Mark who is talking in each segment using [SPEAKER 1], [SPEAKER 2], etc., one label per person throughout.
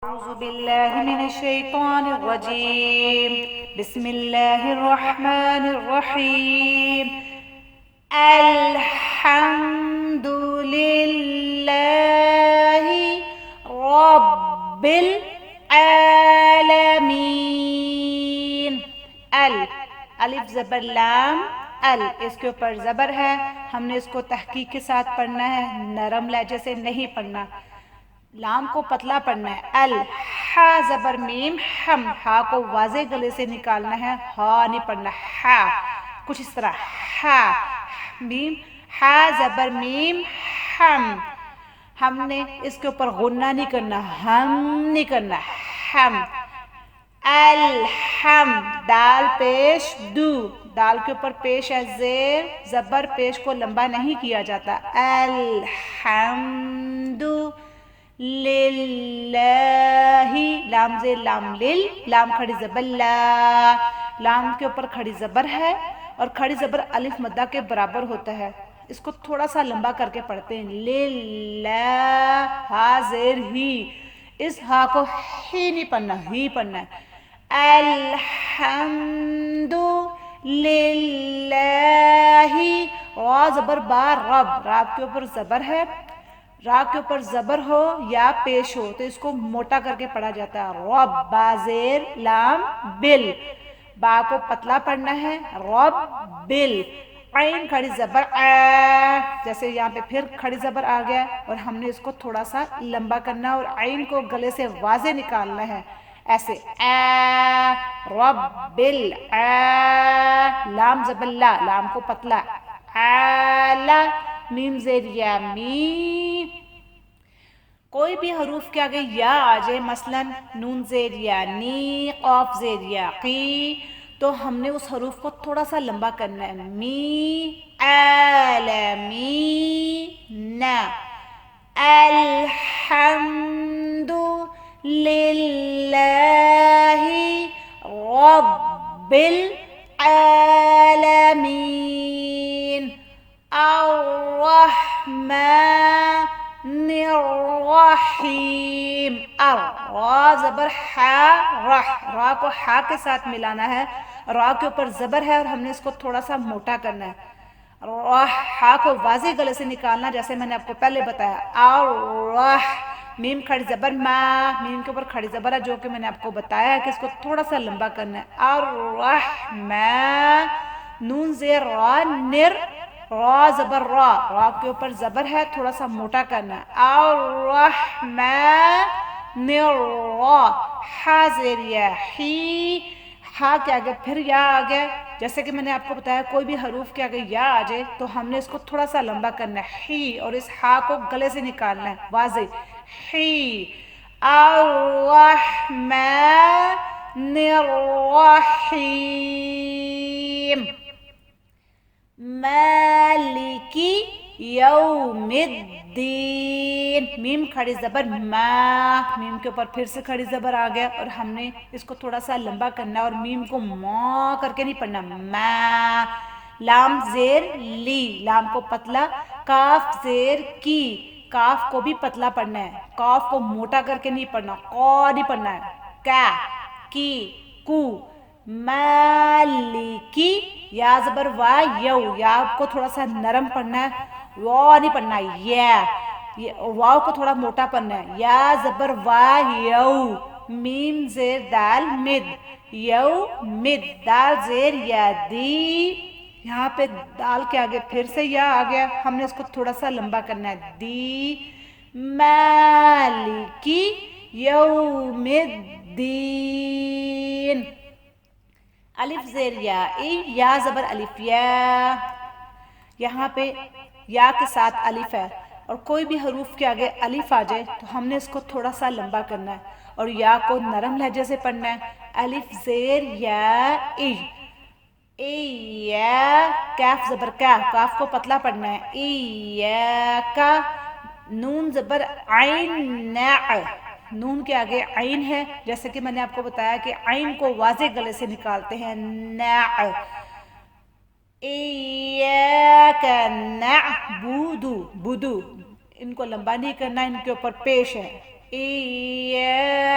[SPEAKER 1] أعوذ بالله من الشيطان الرجيم. بسم الله الرحمن الرحيم. الحمد لله رب العالمين. الف زبر لام اس کے اوپر زبر ہے. ہم نے اس کو تحقیق کے ساتھ پڑھنا ہے، نرم لہجے سے نہیں پڑھنا. لام کو پتلا پڑھنا ہے. ہا زبر میم ہم، ہا کو واضح گلے سے نکالنا ہے، ہا نہیں پڑھنا. ہا کچھ اس طرح ہا میم، ہا زبر میم ہم. ہم نے اس کے اوپر غنہ نہیں کرنا، ہم نہیں کرنا. ہم. الحم دال پیش دو، دال کے اوپر پیش ہے زیر، زبر پیش کو لمبا نہیں کیا جاتا. الحمد للہ. لام زیر لام لل، لام کھڑی زبر لا، لام کے اوپر کھڑی زبر ہے اور کھڑی زبر الف مدہ کے برابر ہوتا ہے. اس کو تھوڑا سا لمبا کر کے پڑھتے ہیں. للہ ہا زیر ہی، اس ہا کو ہی نہیں پڑھنا، ہی پڑھنا ہے. الحمد للہ. را زبر با رب، راب کے اوپر زبر ہے، را کے اوپر زبر ہو یا پیش ہو تو اس کو موٹا کر کے پڑھا جاتا ہے. رب با زیر لام بل، با کو پتلا پڑھنا ہے. رب بل. عین کھڑی زبر آ، جیسے یہاں پہ پھر کھڑی زبر آ گیا اور ہم نے اس کو تھوڑا سا لمبا کرنا اور عین کو گلے سے واضح نکالنا ہے ایسے. رب بل. لام زبر لا، لام کو پتلا. لا میم زیر یا می. کوئی بھی حروف کے آگے یا آ جائے، مثلا نون زیر یا نی، قاف زیر یا قی، تو ہم نے اس حروف کو تھوڑا سا لمبا کرنا ہے. می عالمین. الحمد للہ رب العالمین. الرحمن الرحیم. را زبر ہا رح، را کو ہا کے ساتھ ملانا ہے، را کے اوپر زبر ہے اور ہم نے اس کو تھوڑا سا موٹا کرنا ہے. ہا کو واضح گلے سے نکالنا جیسے میں نے آپ کو پہلے بتایا. میم کھڑی زبر ما، میم کے اوپر کھڑی زبر ہے جو کہ میں نے آپ کو بتایا ہے کہ اس کو تھوڑا سا لمبا کرنا ہے. الرحمن. نون زیر را نر، را زبر را، را کے اوپر زبر ہے تھوڑا سا موٹا کرنا ہے. الرحمن الرا. ہا زیر یا ہی، ہا کے آگے پھر یا آ گیا. جیسے کہ میں نے آپ کو بتایا کوئی بھی حروف کے آگے یا آ جائے تو ہم نے اس کو تھوڑا سا لمبا کرنا ہے ہی، اور اس ہا کو گلے سے نکالنا ہے واضح. ہی. الرحمن الرحیم. مالکی یوم الدین. میم کھڑی زبر ما، میم کے اوپر پھر سے کھڑی زبر آ گیا اور ہم نے اس کو تھوڑا سا لمبا کرنا اور میم کو ما کر کے نہیں پڑھنا. ما. لام زیر لی، لام کو پتلا. کاف زیر کی، کاف کو بھی پتلا پڑھنا ہے، کاف کو موٹا کر کے نہیں پڑھنا، قا نہیں پڑھنا ہے. کا کی کو. مالکی. یا زبر وا یو، یا کو تھوڑا سا نرم پڑھنا ہے، وا نہیں پڑھنا. یا واو کو تھوڑا موٹا پڑھنا ہے. یا زبر وا یو. میم زیر دال مد، یو مد. دال زیر یا دی، یہاں پہ دال کے آگے پھر سے یا آ گیا، ہم نے اس کو تھوڑا سا لمبا کرنا ہے. دی. مالکی یوم الدین. الف زیر یا ای، یا زبر الف یا. یہاں پہ یا کے ساتھ الف ہے اور کوئی بھی حروف کے آگے الف آ جائے تو ہم نے اس کو تھوڑا سا لمبا کرنا ہے اور یا کو نرم لہجے سے پڑھنا ہے. الف زیر یا ای. یا. کاف زبر کا، کاف کو پتلا پڑھنا ہے. ایاکا. نون زبر عین نا، نون کے آگے عین ہے جیسے کہ میں نے آپ کو بتایا کہ عین کو واضح گلے سے نکالتے ہیں. نا. ایاک نعبد، بدو، ان کو لمبا نہیں کرنا، ان کے اوپر پیش ہے. ایاک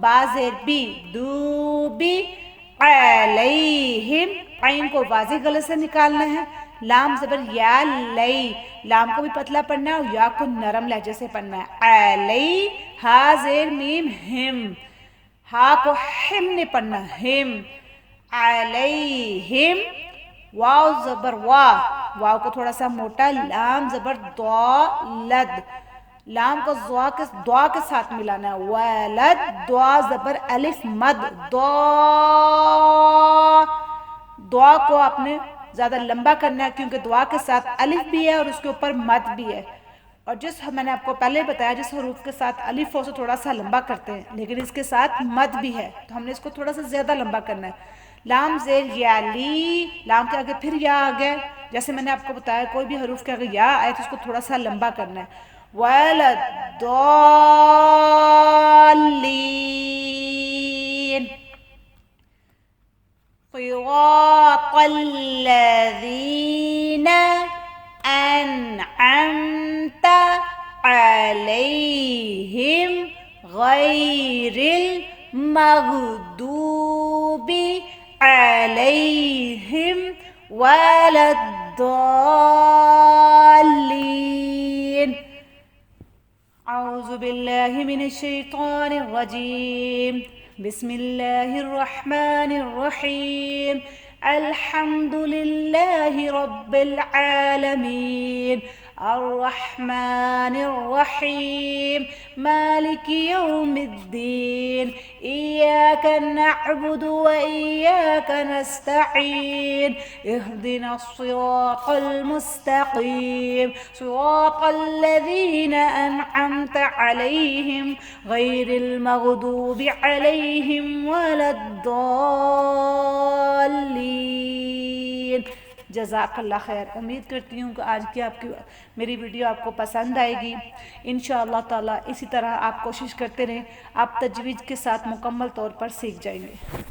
[SPEAKER 1] با زیر بی دوبی علیہم عین کو واضح گلے سے نکالنا ہے لام زبر یا لئی لام کو بھی پتلا پڑھنا ہے اور یا کو نرم لہجے سے پڑھنا ہے علی ہا زیر میم ہم ہا کو ہم نے پڑھنا ہم علیہم واو زبر واو کو تھوڑا سا موٹا لام زبر لد لام کو دعا کے ساتھ ملانا ہے ولد دعا زبر الف مد دعا کو آپ نے زیادہ لمبا کرنا ہے کیونکہ دعا کے ساتھ الف بھی ہے اور اس کے اوپر مد بھی ہے اور میں نے آپ کو پہلے بتایا جس حروف کے ساتھ الف ہو اسے تھوڑا سا لمبا کرتے ہیں لیکن اس کے ساتھ مد بھی ہے تو ہم نے اس کو تھوڑا سا زیادہ لمبا کرنا ہے لام زیر یا لی لام کے آگے پھر یا آ گیا جیسے میں نے آپ کو بتایا کوئی بھی حروف کے آگے یا آئے تو اس کو تھوڑا سا لمبا کرنا ہے وَلَدَّالِّينَ صراط الذين أنعمت عليهم غير المغضوب عليهم ولا الضالين أعوذ بالله من الشيطان الرجيم بسم الله الرحمن الرحيم الحمد لله رب العالمين الرحمن الرحيم مالك يوم الدين إياك نعبد وإياك نستعين اهدنا الصراط المستقيم صراط الذين أنعمت عليهم غير المغضوب عليهم ولا الضالين جزاک اللہ خیر امید کرتی ہوں کہ آج کی میری ویڈیو آپ کو پسند آئے گی انشاءاللہ تعالی اسی طرح آپ کوشش کرتے رہیں آپ تجوید کے ساتھ مکمل طور پر سیکھ جائیں گے